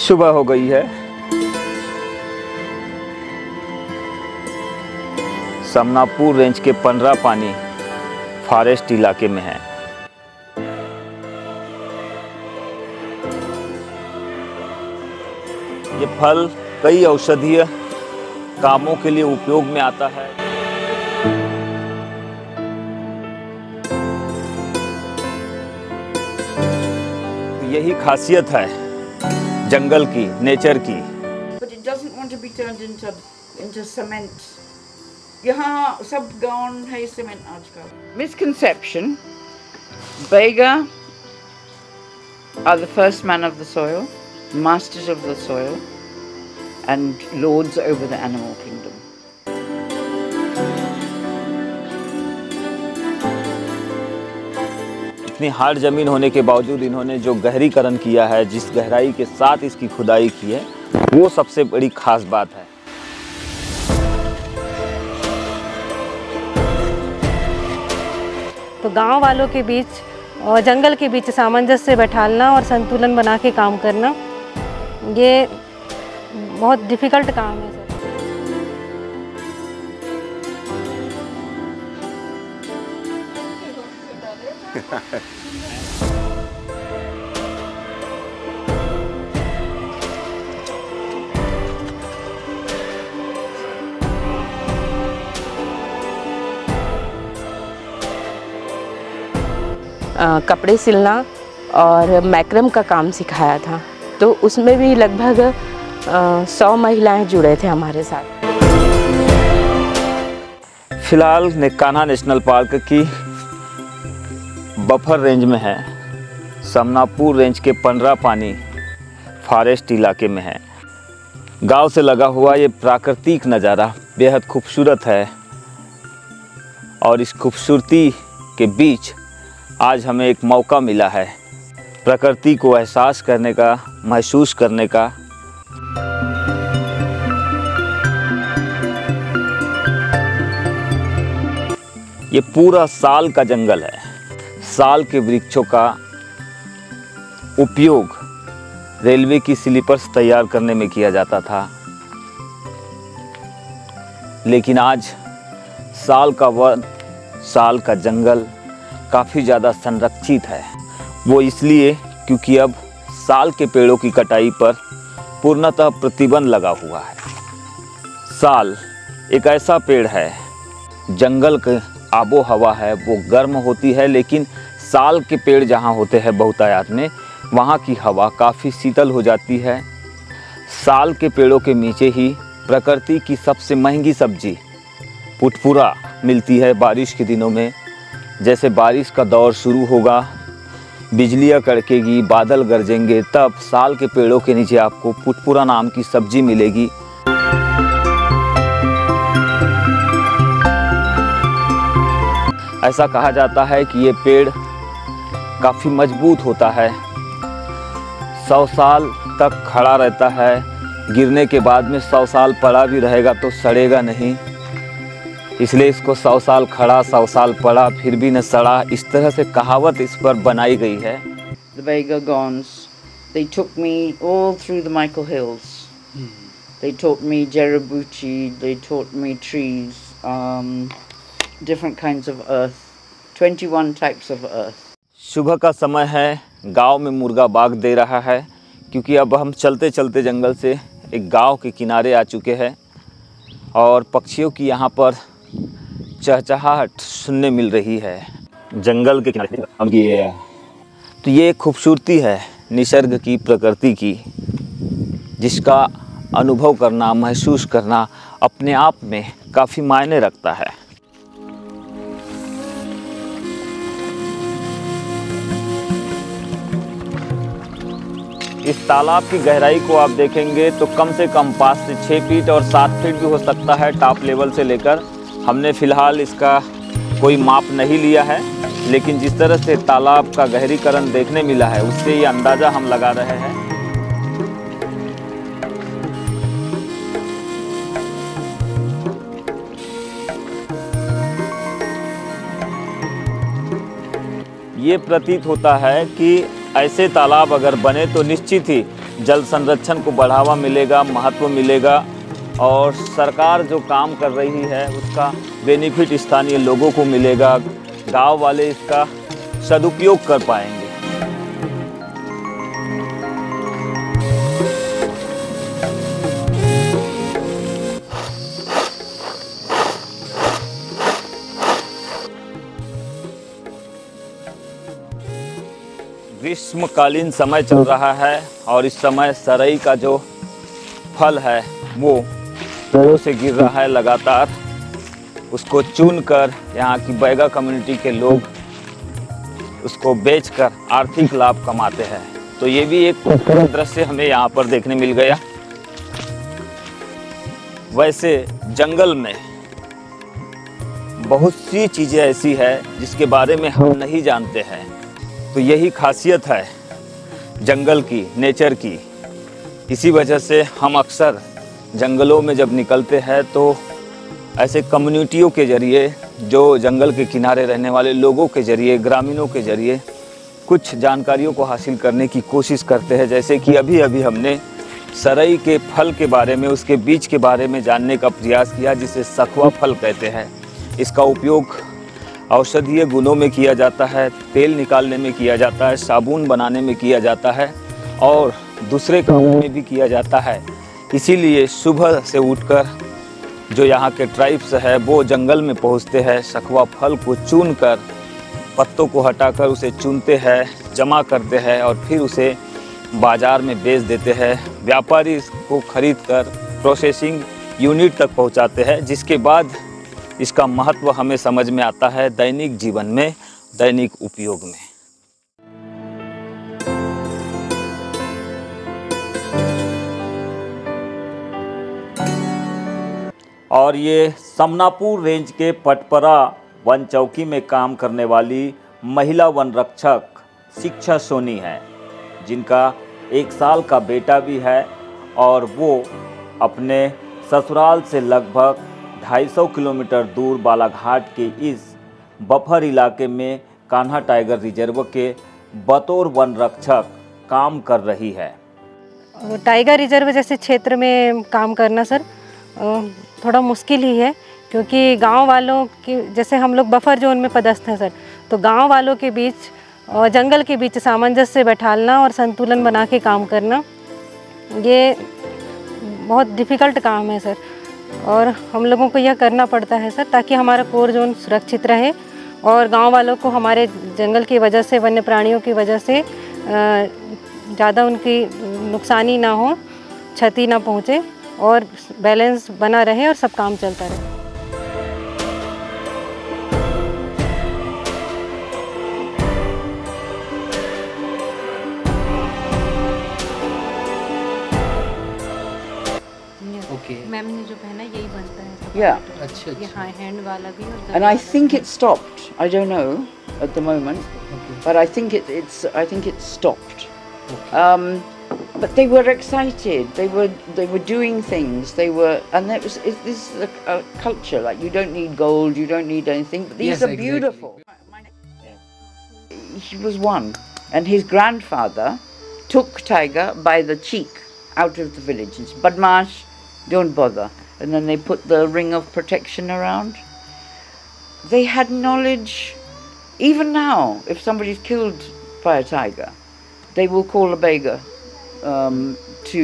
सुबह हो गई है। समनापुर रेंज के 15 पानी फॉरेस्ट इलाके में है। ये फल कई औषधीय कामों के लिए उपयोग में आता है। यही खासियत है जंगल की, नेचर की। But it doesn't want to be turned into cement. यहाँ सब गाँव है सीमेंट आजकल। Misconception: Bega are the first man of the soil, masters of the soil, and lords over the animal kingdom. इतनी हार्ड जमीन होने के बावजूद इन्होंने जो गहरीकरण किया है, जिस गहराई के साथ इसकी खुदाई की है, वो सबसे बड़ी खास बात है। तो गांव वालों के बीच और जंगल के बीच सामंजस्य बैठालना और संतुलन बना के काम करना, ये बहुत डिफ़िकल्ट काम है सर। कपड़े सिलना और मैक्रम का काम सिखाया था, तो उसमें भी लगभग 100 महिलाएं जुड़े थे हमारे साथ। फिलहाल कान्हा नेशनल पार्क की बफर रेंज में है। समनापुर रेंज के 15 पानी फॉरेस्ट इलाके में है। गांव से लगा हुआ ये प्राकृतिक नज़ारा बेहद खूबसूरत है और इस खूबसूरती के बीच आज हमें एक मौका मिला है प्रकृति को एहसास करने का, महसूस करने का। ये पूरा साल का जंगल है। साल के वृक्षों का उपयोग रेलवे की स्लीपर्स तैयार करने में किया जाता था, लेकिन आज साल का वन, साल का जंगल काफ़ी ज़्यादा संरक्षित है। वो इसलिए क्योंकि अब साल के पेड़ों की कटाई पर पूर्णतः प्रतिबंध लगा हुआ है। साल एक ऐसा पेड़ है, जंगल के आबो हवा है वो गर्म होती है, लेकिन साल के पेड़ जहाँ होते हैं बहुतायत में, वहाँ की हवा काफ़ी शीतल हो जाती है। साल के पेड़ों के नीचे ही प्रकृति की सबसे महंगी सब्जी पुटपुरा मिलती है बारिश के दिनों में। जैसे बारिश का दौर शुरू होगा, बिजलियाँ कड़केगी, बादल गरजेंगे, तब साल के पेड़ों के नीचे आपको पुटपुरा नाम की सब्जी मिलेगी। ऐसा कहा जाता है कि ये पेड़ काफ़ी मजबूत होता है, 100 साल तक खड़ा रहता है, गिरने के बाद में 100 साल पड़ा भी रहेगा तो सड़ेगा नहीं, इसलिए इसको 100 साल खड़ा 100 साल पड़ा फिर भी न सड़ा, इस तरह से कहावत इस पर बनाई गई है। The Bega Gonds, they took me all through the Michael Hills. They taught me Jarabuchi, they taught me trees, different kinds of earth, 21 types of earth. सुबह का समय है, गांव में मुर्गा बाग दे रहा है, क्योंकि अब हम चलते चलते जंगल से एक गांव के किनारे आ चुके हैं और पक्षियों की यहाँ पर चहचहाहट सुनने मिल रही है। जंगल के किनारे तो ये खूबसूरती है निसर्ग की, प्रकृति की, जिसका अनुभव करना, महसूस करना अपने आप में काफ़ी मायने रखता है। इस तालाब की गहराई को आप देखेंगे तो कम से कम 5 से 6 फीट और 7 फीट भी हो सकता है टॉप लेवल से लेकर। हमने फ़िलहाल इसका कोई माप नहीं लिया है, लेकिन जिस तरह से तालाब का गहरीकरण देखने मिला है उससे ये अंदाज़ा हम लगा रहे हैं। ये प्रतीत होता है कि ऐसे तालाब अगर बने तो निश्चित ही जल संरक्षण को बढ़ावा मिलेगा, महत्व मिलेगा और सरकार जो काम कर रही है उसका बेनिफिट स्थानीय लोगों को मिलेगा। गांव वाले इसका सदुपयोग कर पाएंगे। ग्रीष्मकालीन समय चल रहा है और इस समय सरई का जो फल है वो पेड़ों से गिर रहा है लगातार। उसको चुनकर यहाँ की बैगा कम्युनिटी के लोग उसको बेचकर आर्थिक लाभ कमाते हैं। तो ये भी एक खूबसूरत दृश्य हमें यहाँ पर देखने मिल गया। वैसे जंगल में बहुत सी चीज़ें ऐसी है जिसके बारे में हम नहीं जानते हैं। तो यही खासियत है जंगल की, नेचर की। इसी वजह से हम अक्सर जंगलों में जब निकलते हैं तो ऐसे कम्युनिटियों के ज़रिए, जो जंगल के किनारे रहने वाले लोगों के ज़रिए, ग्रामीणों के ज़रिए कुछ जानकारियों को हासिल करने की कोशिश करते हैं। जैसे कि अभी अभी हमने सरई के फल के बारे में, उसके बीज के बारे में जानने का प्रयास किया, जिसे सखुआ फल कहते हैं। इसका उपयोग औषधीय गुणों में किया जाता है, तेल निकालने में किया जाता है, साबुन बनाने में किया जाता है और दूसरे कामों में भी किया जाता है। इसीलिए सुबह से उठकर जो यहाँ के ट्राइब्स है वो जंगल में पहुँचते हैं, सखुआ फल को चुनकर, पत्तों को हटाकर उसे चुनते हैं, जमा करते हैं और फिर उसे बाज़ार में बेच देते हैं। व्यापारी इसको खरीदकर प्रोसेसिंग यूनिट तक पहुँचाते हैं, जिसके बाद इसका महत्व हमें समझ में आता है दैनिक जीवन में, दैनिक उपयोग में। और ये समनापुर रेंज के पटपरा वन चौकी में काम करने वाली महिला वन रक्षक शिक्षा सोनी है, जिनका 1 साल का बेटा भी है और वो अपने ससुराल से लगभग 250 किलोमीटर दूर बालाघाट के इस बफर इलाके में कान्हा टाइगर रिजर्व के बतौर वन रक्षक काम कर रही है। टाइगर रिजर्व जैसे क्षेत्र में काम करना सर थोड़ा मुश्किल ही है, क्योंकि गांव वालों की, जैसे हम लोग बफर जोन में पदस्थ हैं सर, तो गांव वालों के बीच और जंगल के बीच सामंजस्य बैठालना और संतुलन बना के काम करना, ये बहुत डिफ़िकल्ट काम है सर। और हम लोगों को यह करना पड़ता है सर, ताकि हमारा कोर जोन सुरक्षित रहे और गांव वालों को हमारे जंगल की वजह से, वन्य प्राणियों की वजह से ज़्यादा उनकी नुकसानी ना हो, क्षति ना पहुँचे और बैलेंस बना रहे और सब काम चलता रहे। मैम ने जो पहना यही बनता है। Yeah. अच्छा ये हाँ हैंड वाला भी और And I think it stopped. I don't know at the moment, but I think it's stopped. But they were excited. They were doing things. And this is a culture. Like, you don't need gold, you don't need anything. But these Yes, are exactly. beautiful. He was one, and his grandfather took Tiger by the cheek out of the village. It's Badmash, don't bother. And then they put the ring of protection around. They had knowledge. Even now, if somebody's killed by a tiger, they will call a beggar to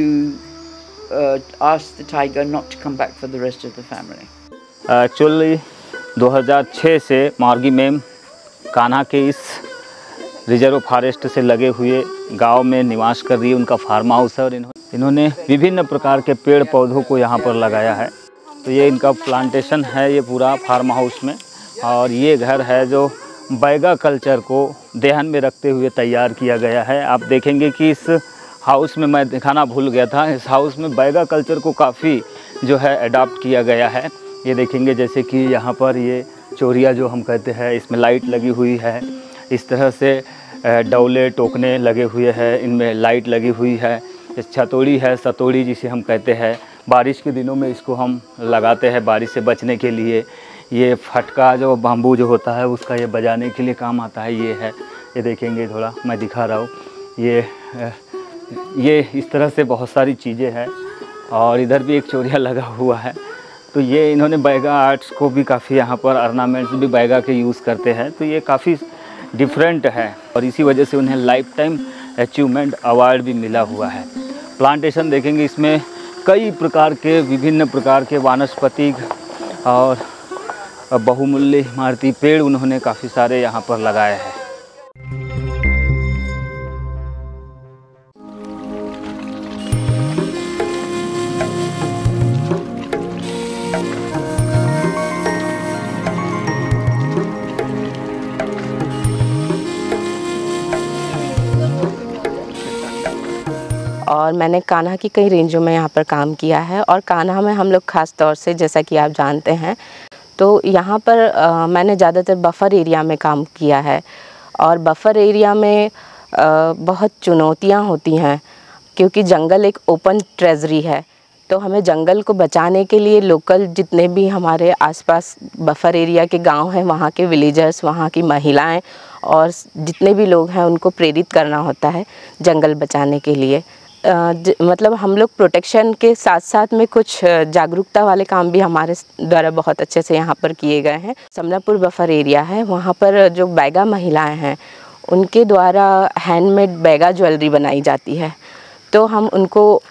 ask the tiger not to come back for the rest of the family. Actually 2006 से मार्गी ma'am Kanha के इस reserve forest से लगे हुए गांव में निवास कर रही है। उनका फार्म हाउस है और इन्होंने विभिन्न प्रकार के पेड़ पौधों को यहाँ पर लगाया है। तो ये इनका प्लांटेशन है, ये पूरा फार्म हाउस में। और ये घर है जो बैगा कल्चर को ध्यान में रखते हुए तैयार किया गया है। आप देखेंगे कि इस हाउस में, मैं दिखाना भूल गया था, इस हाउस में बैगा कल्चर को काफ़ी जो है अडॉप्ट किया गया है। ये देखेंगे जैसे कि यहाँ पर ये चोरिया जो हम कहते हैं, इसमें लाइट लगी हुई है। इस तरह से डौले टोकने लगे हुए हैं, इनमें लाइट लगी हुई है। छतोड़ी है, सतोड़ी जिसे हम कहते हैं, बारिश के दिनों में इसको हम लगाते हैं बारिश से बचने के लिए। ये फटका जो बाम्बू जो होता है उसका ये बजाने के लिए काम आता है। ये है, ये देखेंगे, थोड़ा मैं दिखा रहा हूँ। ये ये इस तरह से बहुत सारी चीज़ें हैं और इधर भी एक चोरिया लगा हुआ है। तो ये इन्होंने बैगा आर्ट्स को भी काफ़ी यहाँ पर ऑर्नामेंट्स भी बैगा के यूज़ करते हैं। तो ये काफ़ी डिफरेंट है और इसी वजह से उन्हें लाइफ टाइम अचीवमेंट अवार्ड भी मिला हुआ है। प्लांटेशन देखेंगे, इसमें कई प्रकार के विभिन्न प्रकार के वानस्पतिक और बहुमूल्य इमारती पेड़ उन्होंने काफ़ी सारे यहाँ पर लगाए हैं। और मैंने कान्हा की कई रेंजों में यहाँ पर काम किया है। और कान्हा में हम लोग ख़ास तौर से, जैसा कि आप जानते हैं, तो यहाँ पर मैंने ज़्यादातर बफर एरिया में काम किया है। और बफर एरिया में बहुत चुनौतियाँ होती हैं, क्योंकि जंगल एक ओपन ट्रेजरी है। तो हमें जंगल को बचाने के लिए लोकल जितने भी हमारे आसपास बफर एरिया के गांव हैं, वहाँ के विलेजर्स, वहाँ की महिलाएं और जितने भी लोग हैं, उनको प्रेरित करना होता है जंगल बचाने के लिए। मतलब हम लोग प्रोटेक्शन के साथ साथ में कुछ जागरूकता वाले काम भी हमारे द्वारा बहुत अच्छे से यहाँ पर किए गए हैं। समनापुर बफर एरिया है, वहाँ पर जो बैगा महिलाएं हैं, उनके द्वारा हैंडमेड बैगा ज्वेलरी बनाई जाती है। तो हम उनको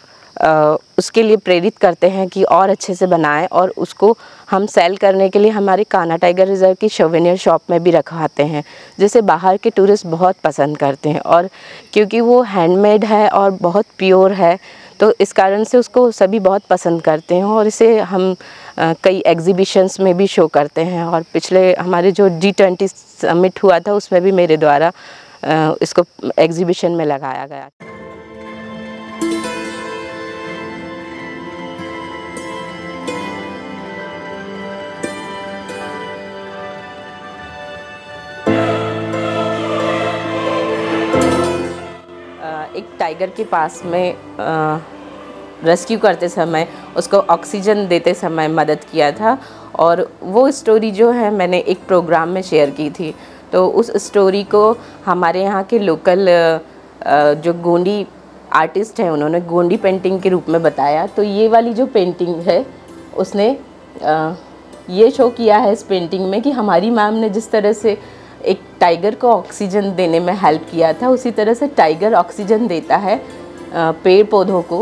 उसके लिए प्रेरित करते हैं कि और अच्छे से बनाएं, और उसको हम सेल करने के लिए हमारे कान्हा टाइगर रिजर्व की सोवेनियर शॉप में भी रखवाते हैं, जिसे बाहर के टूरिस्ट बहुत पसंद करते हैं। और क्योंकि वो हैंडमेड है और बहुत प्योर है, तो इस कारण से उसको सभी बहुत पसंद करते हैं। और इसे हम कई एग्जीबिशंस में भी शो करते हैं। और पिछले हमारे जो G20 समिट हुआ था, उसमें भी मेरे द्वारा इसको एग्जीबिशन में लगाया गया। एक टाइगर के पास में रेस्क्यू करते समय उसको ऑक्सीजन देते समय मदद किया था, और वो स्टोरी जो है मैंने एक प्रोग्राम में शेयर की थी। तो उस स्टोरी को हमारे यहाँ के लोकल जो गोंडी आर्टिस्ट हैं, उन्होंने गोंडी पेंटिंग के रूप में बताया। तो ये वाली जो पेंटिंग है, उसने ये शो किया है इस पेंटिंग में कि हमारी मैम ने जिस तरह से एक टाइगर को ऑक्सीजन देने में हेल्प किया था, उसी तरह से टाइगर ऑक्सीजन देता है पेड़ पौधों को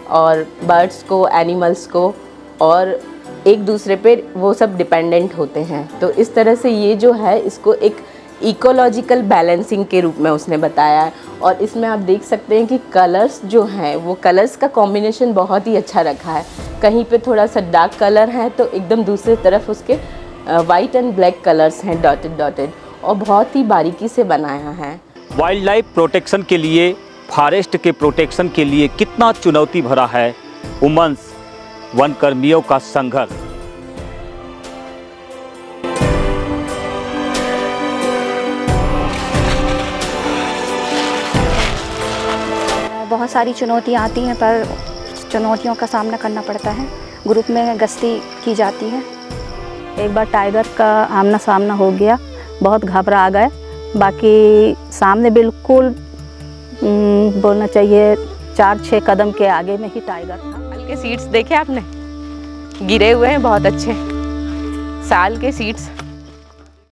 और बर्ड्स को, एनिमल्स को, और एक दूसरे पे वो सब डिपेंडेंट होते हैं। तो इस तरह से ये जो है, इसको एक इकोलॉजिकल बैलेंसिंग के रूप में उसने बताया है। और इसमें आप देख सकते हैं कि कलर्स जो हैं, वो कलर्स का कॉम्बिनेशन बहुत ही अच्छा रखा है। कहीं पे थोड़ा सा डार्क कलर है, तो एकदम दूसरी तरफ उसके वाइट एंड ब्लैक कलर्स हैं, डॉटेड, और बहुत ही बारीकी से बनाया है। वाइल्ड लाइफ प्रोटेक्शन के लिए, फॉरेस्ट के प्रोटेक्शन के लिए कितना चुनौती भरा है वुमेन्स वन कर्मियों का संघर्ष। बहुत सारी चुनौतियाँ आती हैं, पर चुनौतियों का सामना करना पड़ता है। ग्रुप में गश्ती की जाती है। एक बार टाइगर का आमना सामना हो गया, बहुत घबरा गए। बाकी सामने बिल्कुल बोलना चाहिए 4-6 कदम के आगे में ही टाइगर था। साल के सीड्स देखे आपने, गिरे हुए हैं बहुत अच्छे साल के सीड्स।